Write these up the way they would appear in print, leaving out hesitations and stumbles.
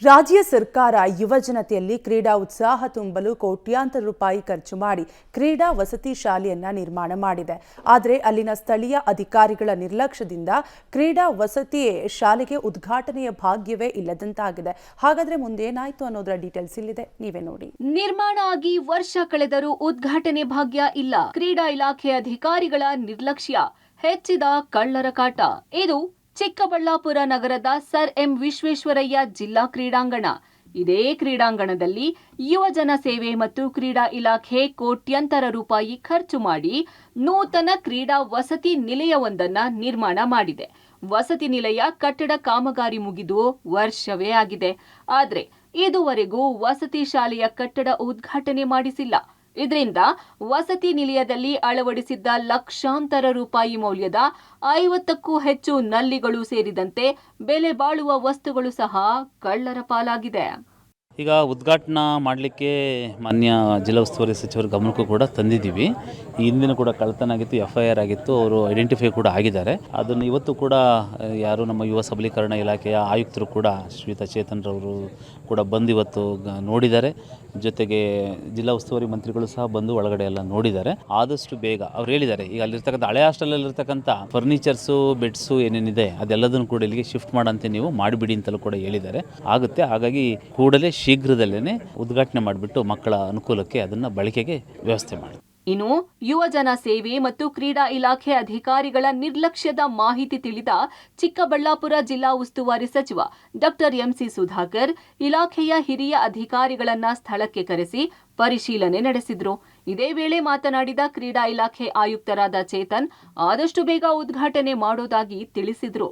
ರಾಜ್ಯ ಸರ್ಕಾರ ಯುವಜನತೆಯಲ್ಲಿ ಕ್ರೀಡಾ ಉತ್ಸಾಹ ತುಂಬಲು ಕೋಟ್ಯಾಂತರ ರೂಪಾಯಿ ಖರ್ಚು ಮಾಡಿ ಕ್ರೀಡಾ ವಸತಿ ಶಾಲೆಯನ್ನ ನಿರ್ಮಾಣ ಮಾಡಿದೆ. ಆದರೆ ಅಲ್ಲಿನ ಸ್ಥಳೀಯ ಅಧಿಕಾರಿಗಳ ನಿರ್ಲಕ್ಷ್ಯದಿಂದ ಕ್ರೀಡಾ ವಸತಿ ಶಾಲೆಗೆ ಉದ್ಘಾಟನೆಯ ಭಾಗ್ಯವೇ ಇಲ್ಲದಂತಾಗಿದೆ. ಹಾಗಾದ್ರೆ ಮುಂದೇನಾಯ್ತು ಅನ್ನೋದರ ಡೀಟೇಲ್ಸ್ ಇಲ್ಲಿದೆ, ನೀವೇ ನೋಡಿ. ನಿರ್ಮಾಣ ಆಗಿ ವರ್ಷ ಕಳೆದರೂ ಉದ್ಘಾಟನೆ ಭಾಗ್ಯ ಇಲ್ಲ. ಕ್ರೀಡಾ ಇಲಾಖೆ ಅಧಿಕಾರಿಗಳ ನಿರ್ಲಕ್ಷ್ಯ, ಹೆಚ್ಚಿದ ಕಳ್ಳರ ಕಾಟ. ಇದು ಚಿಕ್ಕಬಳ್ಳಾಪುರ ನಗರದ ಸರ್ ಎಂ ವಿಶ್ವೇಶ್ವರಯ್ಯ ಜಿಲ್ಲಾ ಕ್ರೀಡಾಂಗಣ. ಇದೇ ಕ್ರೀಡಾಂಗಣದಲ್ಲಿ ಯುವಜನ ಸೇವೆ ಮತ್ತು ಕ್ರೀಡಾ ಇಲಾಖೆ ಕೋಟ್ಯಂತರ ರೂಪಾಯಿ ಖರ್ಚು ಮಾಡಿ ನೂತನ ಕ್ರೀಡಾ ವಸತಿ ನಿಲಯವೊಂದನ್ನ ನಿರ್ಮಾಣ ಮಾಡಿದೆ. ವಸತಿ ನಿಲಯ ಕಟ್ಟಡ ಕಾಮಗಾರಿ ಮುಗಿದು ವರ್ಷವೇ ಆಗಿದೆ. ಆದರೆ ಇದುವರೆಗೂ ವಸತಿ ಶಾಲೆಯ ಕಟ್ಟಡ ಉದ್ಘಾಟನೆ ಮಾಡಿಸಿಲ್ಲ. ಇದರಿಂದ ವಸತಿ ನಿಲಯದಲ್ಲಿ ಅಳವಡಿಸಿದ್ದ ಲಕ್ಷಾಂತರ ರೂಪಾಯಿ ಮೌಲ್ಯದ 50ಕ್ಕೂ ಹೆಚ್ಚು ನಲ್ಲಿಗಳು ಸೇರಿದಂತೆ ಬೆಲೆ ಬಾಳುವ ವಸ್ತುಗಳು ಸಹ ಕಳ್ಳರ ಪಾಲಾಗಿದೆ. ಈಗ ಉದ್ಘಾಟನಾ ಮಾಡಲಿಕ್ಕೆ ಮಾನ್ಯ ಜಿಲ್ಲಾ ಉಸ್ತುವಾರಿ ಸಚಿವರ ಗಮನಕ್ಕೂ ಕೂಡ ತಂದಿದ್ದೀವಿ. ಈ ಹಿಂದಿನ ಕೂಡ ಕಳ್ಳತನ ಆಗಿತ್ತು, FIR ಆಗಿತ್ತು, ಅವರು ಐಡೆಂಟಿಫೈ ಕೂಡ ಆಗಿದ್ದಾರೆ. ಅದನ್ನು ಇವತ್ತು ಕೂಡ ಯಾರು ನಮ್ಮ ಯುವ ಸಬಲೀಕರಣ ಇಲಾಖೆಯ ಆಯುಕ್ತರು ಕೂಡ ಶ್ರೀಯುತ ಚೇತನ್ರವರು ಕೂಡ ಬಂದು ಇವತ್ತು ನೋಡಿದ್ದಾರೆ. ಜೊತೆಗೆ ಜಿಲ್ಲಾ ಉಸ್ತುವಾರಿ ಮಂತ್ರಿಗಳು ಸಹ ಬಂದು ಒಳಗಡೆ ಎಲ್ಲ ನೋಡಿದ್ದಾರೆ. ಆದಷ್ಟು ಬೇಗ ಅವ್ರು ಹೇಳಿದ್ದಾರೆ, ಈಗ ಅಲ್ಲಿರ್ತಕ್ಕಂಥ ಹಳೆ ಹಾಸ್ಟೆಲಲ್ಲಿರ್ತಕ್ಕಂಥ ಫರ್ನಿಚರ್ಸು, ಬೆಡ್ಸು ಏನೇನಿದೆ ಅದೆಲ್ಲದನ್ನು ಕೂಡ ಇಲ್ಲಿಗೆ ಶಿಫ್ಟ್ ಮಾಡಂತೆ ನೀವು ಮಾಡಿಬಿಡಿ ಅಂತಲೂ ಕೂಡ ಹೇಳಿದ್ದಾರೆ. ಆಗುತ್ತೆ. ಹಾಗಾಗಿ ಕೂಡಲೇ ಶೀಘ್ರದಲ್ಲೇ ಉದ್ಘಾಟನೆ ಮಾಡಿಬಿಟ್ಟು ಮಕ್ಕಳ ಅನುಕೂಲಕ್ಕೆ ಅದನ್ನು ಬಳಕೆಗೆ ವ್ಯವಸ್ಥೆ ಮಾಡಿ. ಇನ್ನು ಯುವಜನ ಸೇವೆ ಮತ್ತು ಕ್ರೀಡಾ ಇಲಾಖೆ ಅಧಿಕಾರಿಗಳ ನಿರ್ಲಕ್ಷ್ಯದ ಮಾಹಿತಿ ತಿಳಿದ ಚಿಕ್ಕಬಳ್ಳಾಪುರ ಜಿಲ್ಲಾ ಉಸ್ತುವಾರಿ ಸಚಿವ ಡಾಕ್ಟರ್ ಎಂಸಿ ಸುಧಾಕರ್ ಇಲಾಖೆಯ ಹಿರಿಯ ಅಧಿಕಾರಿಗಳನ್ನ ಸ್ಥಳಕ್ಕೆ ಕರೆಸಿ ಪರಿಶೀಲನೆ ನಡೆಸಿದ್ರು. ಇದೇ ವೇಳೆ ಮಾತನಾಡಿದ ಕ್ರೀಡಾ ಇಲಾಖೆ ಆಯುಕ್ತರಾದ ಚೇತನ್, ಆದಷ್ಟು ಬೇಗ ಉದ್ಘಾಟನೆ ಮಾಡೋದಾಗಿ ತಿಳಿಸಿದ್ರು.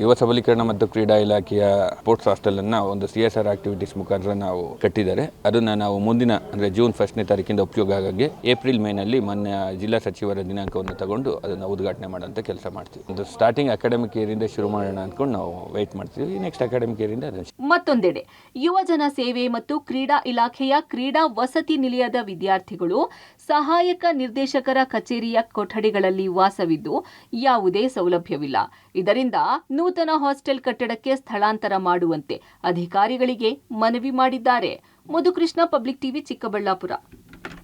ಯುವ ಸಬಲೀಕರಣ ಮತ್ತು ಕ್ರೀಡಾ ಇಲಾಖೆಯ ಸ್ಪೋರ್ಟ್ಸ್ ಹಾಸ್ಟೆಲ್ ಅನ್ನ ಒಂದು CSR ಆಕ್ಟಿವಿಟೀಸ್ ಮುಖಾಂತರ ನಾವು ಕಟ್ಟಿದ್ದಾರೆ. ಅದನ್ನ ನಾವು ಮುಂದಿನ ಅಂದ್ರೆ ಜೂನ್ 1ನೇ ತಾರೀಕಿಂದ ಉಪಯೋಗ ಆಗಿ ಏಪ್ರಿಲ್ ಮೇನಲ್ಲಿ ಮೊನ್ನೆ ಜಿಲ್ಲಾ ಸಚಿವರ ದಿನಾಂಕವನ್ನು ತಗೊಂಡು ಅದನ್ನ ಉದ್ಘಾಟನೆ ಮಾಡುವಂತ ಕೆಲಸ ಮಾಡ್ತೀವಿ. ಒಂದು ಸ್ಟಾರ್ಟಿಂಗ್ ಅಕಾಡೆಮಿಕ್ ಇಯರ್ ಇಂದ ಶುರು ಮಾಡೋಣ ಅನ್ಕೊಂಡು ನಾವು ವೇಟ್ ಮಾಡ್ತೀವಿ. ನೆಕ್ಸ್ಟ್ ಅಕಾಡೆಮಿಕ್ ಇಯರ್ ಇಂದ. ಮತ್ತೊಂದೆಡೆ ಯುವಜನ ಸೇವೆ ಮತ್ತು ಕ್ರೀಡಾ ಇಲಾಖೆಯ ಕ್ರೀಡಾ ವಸತಿ ನಿಲಯದ ವಿದ್ಯಾರ್ಥಿಗಳು ಸಹಾಯಕ ನಿರ್ದೇಶಕರ ಕಚೇರಿಯ ಕೊಠಡಿಗಳಲ್ಲಿ ವಾಸವಿದ್ದು ಯಾವುದೇ ಸೌಲಭ್ಯವಿಲ್ಲ. ಇದರಿಂದ ನೂತನ ಹಾಸ್ಟೆಲ್ ಕಟ್ಟಡಕ್ಕೆ ಸ್ಥಳಾಂತರ ಮಾಡುವಂತೆ ಅಧಿಕಾರಿಗಳಿಗೆ ಮನವಿ ಮಾಡಿದ್ದಾರೆ. Madhukrishna, public TV, Chikkaballapur.